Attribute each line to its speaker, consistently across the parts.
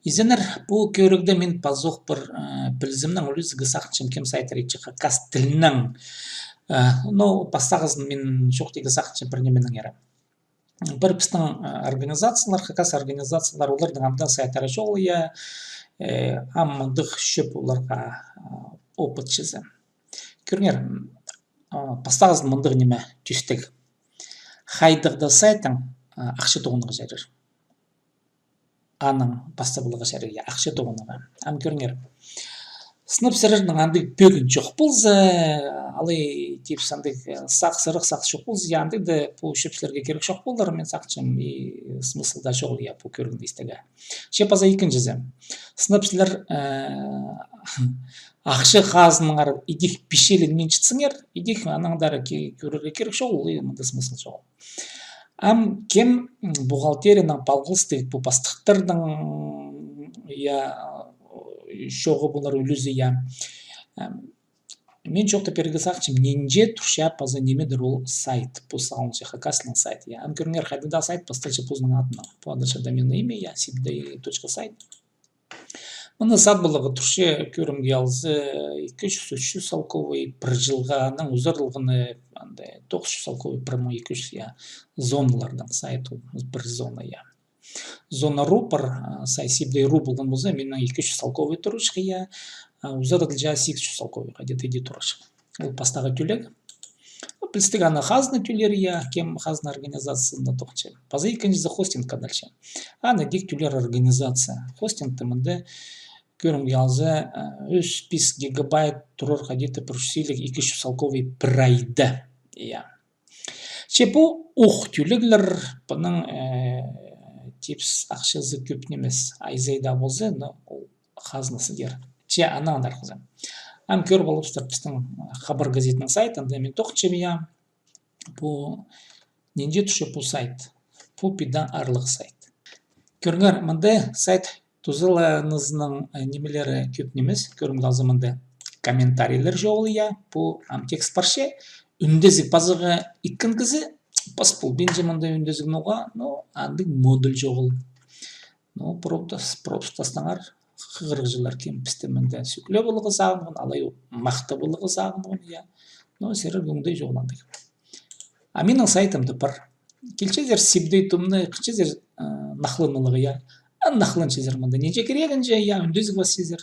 Speaker 1: Изенер бұл көрігді мен пазоқ бір білзімнің үлізігі сақчым кем сайт речі қақас тілінің но пастағызын мен шоқтегі сақчым бір неменің ері. Бір пістің организациялар, қақас организациялар олардың амда сайттары жол я аммандық шөп оларға опыт чізі. Көріңер, пастағызын мұндық неме түстік. Хайдығды сайтың ақшы тоғынығы жарыр. Аның бастабылығы шәріге ақшы тоғынығы. Ам көріңер. Сынып сірірдің андық бөгін жоқ бұлзы, алай теп сандық сақ сырық сақ жоқ бұлзы, андық да бұл шөпшілерге керек жоқ бұлдар, мен сақчым смысылда жоқ я бұл көргінді істеге. Шепаза екіншізі. Сынып сілер ақшы қазының ары идек пешелін мен чітсіңер, идек анаңдары көрерге керек жоқ, ол мұнда смысыл жоқ. Ам кем бухгалтерияның палғылыстық бұл бастықтардың шоғы бұлар үлізі мен жоқты пергі сақчым ненже тұрша паза немедір ол сайт бұл сауыншы хакасының сайт ам көріңер қайдыда сайт бастықшы пұзының атына бұл адырша доменное имя sibday.сайт мұны сат бұлығы тұрша көрімге алзы 200-300 салковый бір жылғаның ұзырлығыны 900 салковый 1200 зоналардың сайты бір зона Зона ру бір сай sibday.ru болған болса, менің 200 салковый тұрышқы ұзырдыл жа 800 салковый қадет еде тұрышқы. Ол пастағы түлек. Білістік аны қазны түлері кем қазны организациясында тоқчы. Паза екіншізі хостинг қадалшы. Аны дек түлер организация. Хостинг тымынды көрімге алзы 3 гигабайт тұрыр қадеті përшсейлік 200 салковый бір айды. Бұл ұқ түлегілер бұның тепс ақшызы көп немес айзайда болсы, ол қазнысы дер. Анағындар қызым. Ам көр болыпстыр біздің хабар газетінің сайтында мен тоқчым бұл ненде түші бұл сайт. Бұл пидан арлық сайт. Көріңер, мұнда сайт тұзылыңызның немелері көп немес. Көрімгі алзы мұнда комментарийлер жоғылы бұл текст барше. Үндезік базығы иткін кізі Пас бұл бенже мұндай өндезігін оға, андық модуль жоғыл. Пропстастаңар қығырғы жылар кем пісті мінді сүкле болығы сағынығын, алай мақты болығы сағынығын, сәрі көңді жоғыландық. А менің сайтымды бір. Келчезер сибдей тұмны, қычезер нақлынылығы, нақлын чезер мұнда. Неже керегінже, өндезік бас сезер.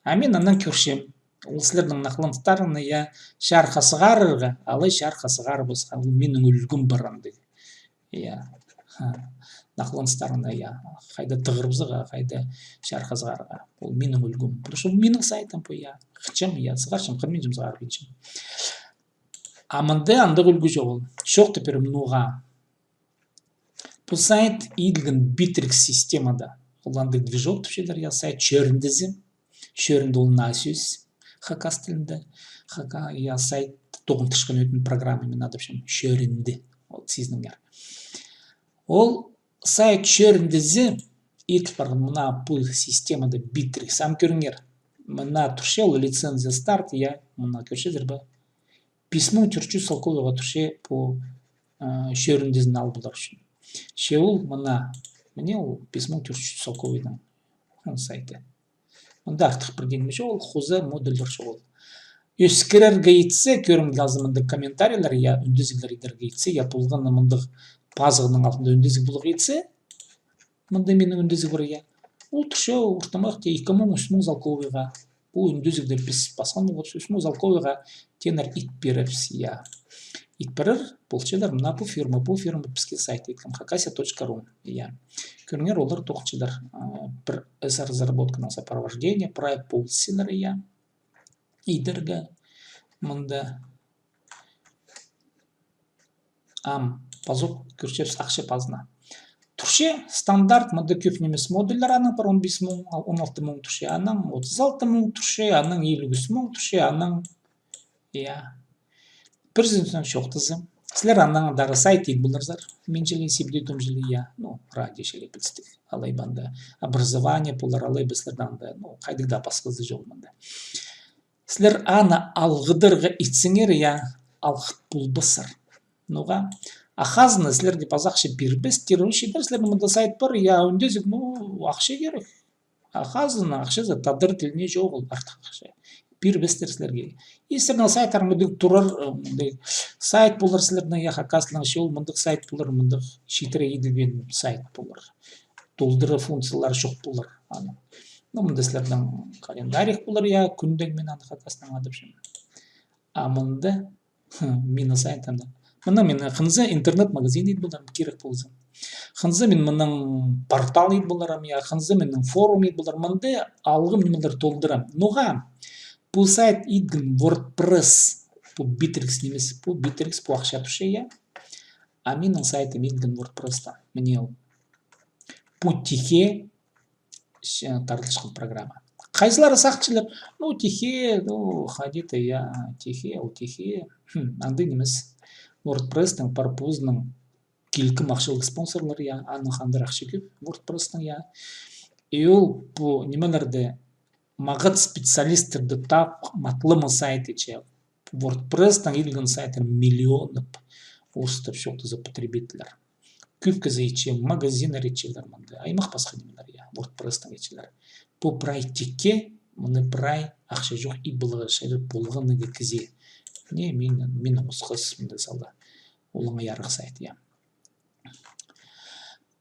Speaker 1: А мен аннан көршем. Олсылардың нақлынықтарын шарқасығарырға, алай шарқасығар болсқа, ол менің үлгім баранды. Нақлыныстарын қайда тұғырбызыға, қайда шарқасығарға, ол менің үлгім. Бұл менің сайтым бұл, қычым, сығаршым, қырмен жым сығар бейчім. Амынды андық үлгі жоқ ол. Шоқты перім нуға. Бұл сайт иділгін битрикс системада. Ол андық движок түшелер, сайт шөріндізі, шөрінді ол насүйіз. Хакас тілінде, сайт тоғын түшкен өтін программамен адыпшым, шөрінді, ол сезініңер. Ол сайт шөріндізі, етіп барған мұна бұл системада битрик, сам көріңер. Мұна тұрше, ол лицензия старт, мұна көршедір ба. Письмо түрчі салковыға тұрше бұл шөріндізін албылар үшін. Шеул мұна, міне ол письмо түрчі салковыйдың сайты. Мұнда артық бірденме жол, қозы модульдер жол. Өскерер гейтсе, көрімді азымынды комментарийлер, үндізгілер едер гейтсе, бұлғаны мұндық базығының алтында үндізгі бұлғы етсе, мұнда менің үндізгі бір, ол түрше ұртымақ 2,3 залковыға, бұл үндізгілер біз басқан 3 залковыға тенер ит беріпс, ит берір, бұл чедар, мұна бұл фирма бізге сайт еткім, хакасия.ру, көріңер, олар тоқчыдар бір разработка на сопровождение, проект полсилер, идергі, мұнда пазоқ көршепс ақшы пазына. Түрше стандарт мұнда көп немес модульдер, аның бір 15 мың, 16 мың түрше, аның 36 мың түрше, аның 53 мың түрше, аның Президентің шоқтызы. Сілер аннан дары сайт ек бұлырзар. Мен желен сибдейтім желі, радио желе білістік. Алай банда образование бұлар, алай бісілердан да, қайдықда басқызды жол банда. Сілер ана алғыдырғы итсіңер, алғыт бұл бұсыр. Нуға, ақазыны сілерге пазақшы бір біз, терушидер, сілердің мұнда сайт бар, өндезік, ақшы керек. Қазына ақшазы тадыр тіліне жоқ ол артық ақша. Бір бестер сілерге. Естердің сайттар мұндық тұрар, сайт болар сілердің яқа қасылың шеол мұндық сайт болар, мұндық шетірі еділген сайт болар. Толдыры функциялары жоқ болар. Мұнды сілердің календарих болар, я күндің мен аны қақасынан адып жем. Мұнды мені сайттамда. Мұнда мен қынзы интернет-магазин еді боларым керек болзы. Қынзы мен мұның портал еді боларым, я қынзы менің форум еді боларым. Мұнды алғым немелер толдырам. Ноға бұл сайт едім WordPress, бұл Bittrex немес, бұл Bittrex бұл ақша түше, я. А менің сайтым едім WordPress-та. Міне ол. Бұл тихе тартылышқын программа. Қайсылары сақчылар? Ну, тихе, ну, ходит, я, тихе, ол тихе. Аңды немес. WordPress-тың парпузның келкі мақшылық спонсорлар, я, аны қандыр ақшы көп, WordPress-тың, я. И ол бұл немелерді мағыт специалистерді тап матлымы сайты, че, WordPress-тың елген сайты миллионып орыстып шоқты за потребителер. Көп кізі ече, магазинер ечелер мұнды, аймақ басқа немелер, я, WordPress-тың ечелер. Бұл прай текке, мұны прай ақша жоқ и бұлығы шайыр болғаныға кізе. Не, мен ұсқыз мұнды салды. Олыңа ярық сайт, я.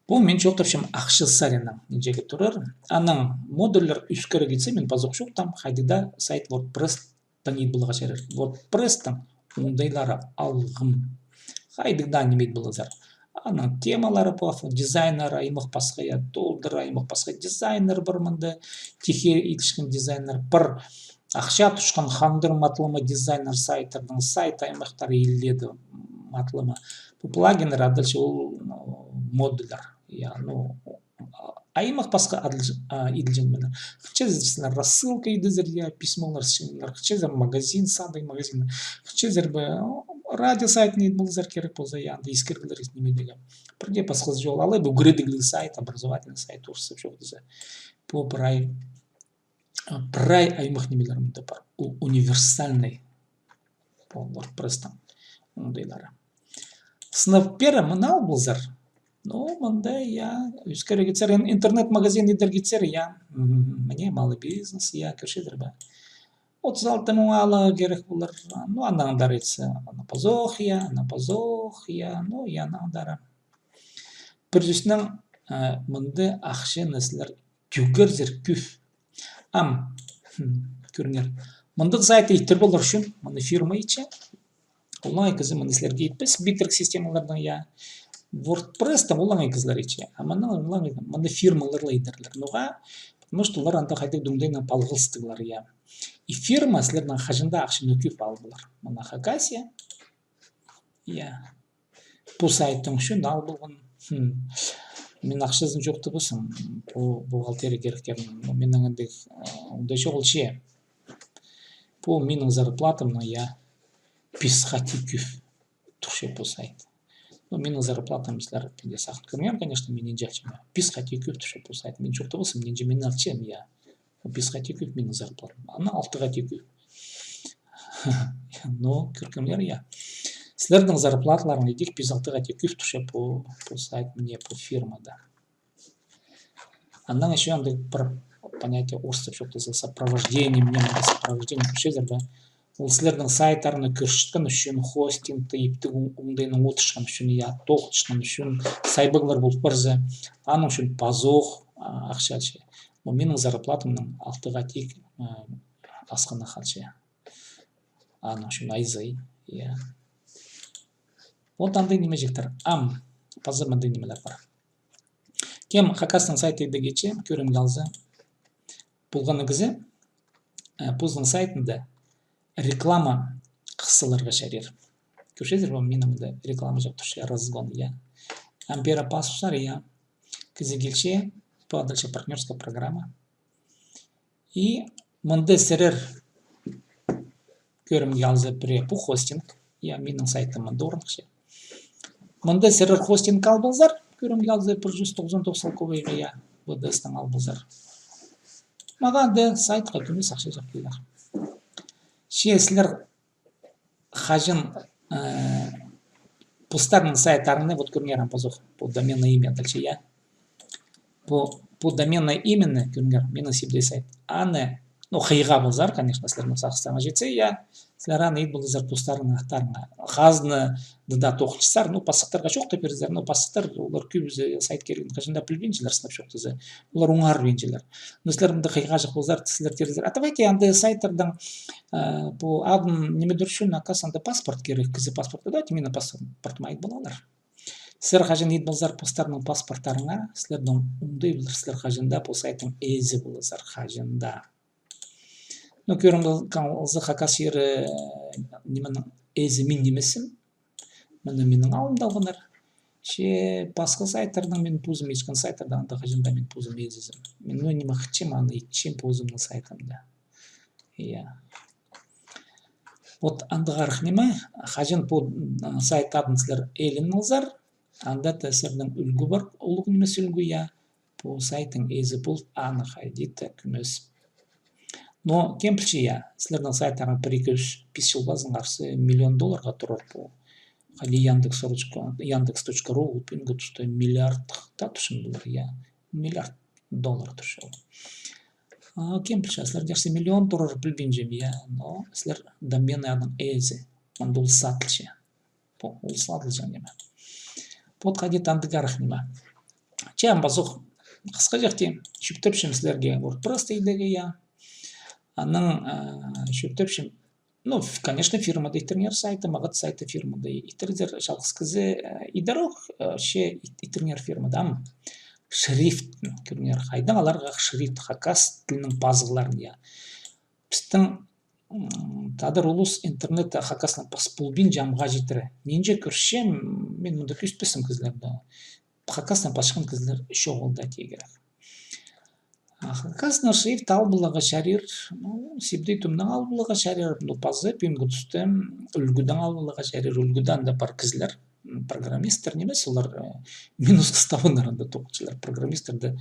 Speaker 1: Бұл мен жоқтапшым ақшы сарының жеге тұрар. Аның модулер үшкері кетсе, мен пазық жоқтам, қайдыда сайт WordPress-тың ет бұлыға шайыр. WordPress-тың оңдайлары алғым. Қайдыда немет бұлызар. Аның темалары бұлафы, дизайнер, аймық басқа, я, толдыр, аймық басқа дизайнер бір мұнды, тихе етішкен дизайнер бір. Ақша тұшқан қандыр матлымы дизайнер сайттардың сайт аймақтары елдеді матлымы. Бұл плагинер адылшы ол модулер. Аймақ басқа еділжен менің. Қычезір рассылка едізір, письмолар сенелер. Қычезір магазин, сандай магазин. Қычезір радио сайтын еді болызар керек болса, янды ескергілер немедегі. Бірде басқыз жол алай, бұл гүредігілі сайт, образовательный сайт орысып жоқтызы. Бұл прай аймақ немелерімді бар. Ол универсальный. Бұл WordPress-тың оңдайлары. Сынып бері мұнал болзар. Ну, мұнда, я, өскері кетсер, интернет-магазин едер кетсер, я, мне малый бизнес, я, көршедір бі. 36 мың алы керек болар. Ну, анаңдар етсі, ана позох, я, ну, я, анаңдары. Бірдесінің мұнды ақшы нәсілер түйгер зер күф. Көріңер. Мұндық сайты еттір болар үшін, мұны фирма етші. Олай кізі мұнысылерге етпес, Bittrex системалардың, я. WordPress-та олай кізлер етші. Мұнды фирмаларлы едерлер. Ноға, потому что олар анда қайдық дүңдейінің палғылстығылар, я. И фирма сілердің қажында ақшыны көп албылар. Мұна Хакасия, я. Бұл сайттың үшін ал болғын. Мен ақшызын жоқты бұсың, бұл бұғалтері керектерін. Менің әндік, ондай жоғыл ше. Бұл менің зарплатымның, я, 5 күф тұқшы бұл сайт. Менің зарплатам сілер пенде сақын көрмем, конечно, менен жақшым. 5 күф тұқшы бұл сайт. Мен жоқты бұсың, менен же мен ақшым, я. 5 күф менің зарплатым. Ана 6 күф. Но, көркемлер, я. Сілердің зарплатларын едік 5-6 күф тұқшы бұл сайт, мне бұл фирмада. Андан еще андай бір понятие орыстып жоқты за сопровождение, мне надо сопровождение күшезір бі. Ол сілердің сайттарыны көршіткен үшін, хостингті, ептік оңдайының отышқан үшін, я, тоқтышқан үшін, сайбығылар болып барзы, аның үшін пазох ақшалшы. Менің зарплатымның 6 тек асқына қалшы. Аның үшін айзай, я. Вот андай неме жектір. Пазыр мандай немелер бар. Кем Хакастың сайты едігече, көрім қалзы. Бұлғаны кізі, бұздың сайтында реклама қысыларға шәрер. Көршедір бұл менің реклама жоқ тұршы, разгон, я. Ампера пасушар, я. Кізі келше, бұл адалша партнерская программа. И мұнды сәрір көрім қалзы бірі бұл хостинг. Я, менің сайтым мұнды орынықшы. Мұнды сәрір хостинг албылзар, көрім қалзы 199 салковый, я, бұдыстың албылзар. Маған да сайтқа көмес ақша жоқ келдір. Шесілер қажын пустарның сайттарыны вот көрмерім позох, бұл доменное имя дальше, я. Бұл по доменное именно күнгер менің сибдей сайт аны ну қиға болзар конечно сілердің сақыстаңа жетсе я сілер аны ит болзар тустарың ақтарыңа қазны да тоқчысар ну пассақтарға жоқ деп берзер ну пассақтар олар күбізе сайт керген қажында білбейінжілер сынап жоқ десе олар оңар бейінжілер но сілер мында қиға жоқ болзар сілер терзер а давайте андай сайттардан по адын неме дұршын акас анда паспорт керек кізі паспорт давайте менің паспортыма айт болалар сілер қажын ит болзар постарының паспорттарыңа сілердің умдай болар сілер қажында по сайттың езі болазар қажында ну көрім қалзы хакас ері неменің езі мен немесім міне менің алдымда алғандар ше басқа сайттардан мен пузым ешқан сайттардан анда қажында мен пузым езізім мен ну неме хчем аны итчем пузымның сайтымда иә вот андығарық неме қажын по сайттардың сілер елін алзар анда тәсірдің үлгі бар ұлық немес үлгі я по сайттың езі бұл аны қайдейді күмес но кемпілші я сілердің сайттарың бір екі үш бес жыл базың қарсы $1 миллион тұрар бұл қали яндекс.ру пенгі тұшты миллиардта тұшын бұлар я $1 миллиард тұшы кемпілші сілер жақсы $1 миллион білбейін жем я но сілер доменный адың езі маңды ол сатылшы ол сатылшы неме под қадет андығарық неме чайын базық қысқа жақтен шүптепшім сілерге WordPress дейдегі я аның шөптепшім ну конечно фирма дейтернер сайты мағыт сайты фирма дей итердер жалғыз кізі идарок ше итернер фирма дам шрифт көрнер қайдан аларға шрифт хакас тілінің базғыларын я біздің тадыр улус интернет хакасынан паспулбин жамға жетірі менже көршем мен мұнда күспесім кізлерді хакасынан пашқан кізлер шоғылда тегерек хакасынан шрифт албылыға шарир сибдей тұмның албылыға шарир пазы пемгі түстім үлгідің албылыға шарир үлгідан да бар кізлер программистер немес олар минус қыстауындарында тоқчылар программистерді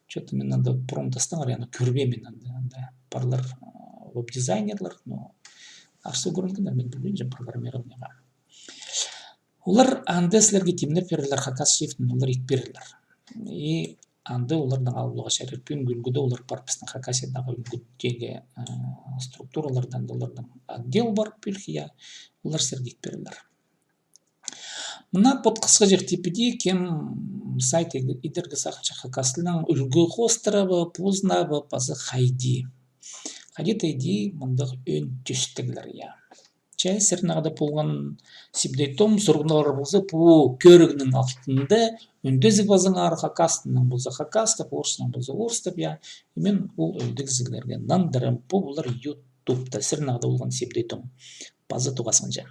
Speaker 1: что-то мен анда промтастан аяны көрбе мен анда барлар веб-дизайнерлар но ақсы көрінгендер мен білмеймін же программированияға олар анда сілерге темнеп берілер хакас шрифтін олар ит берілер и анда олардың алуға шәрірпен үлгіде олар бар біздің хакасиядағы үлгідегі структуралардан олардың отдел бар пүлхия олар сілерге ит берілер мына под қысқа жертепеде кем сайт идергі сақынша хакасының үлгі қостырабы познабы пазы хайди қадет айди мұндық өн түстігілер я чай сірнағада болған сибдейтом сұрғыналар болса по көрігінің алтында өндезі базың ары хакасының болса хакастып орысынан болса орыстып я мен ол өлдігізігілерге нандырым по бұлар ютубта сірнағада болған сибдейтом базы туғасын жа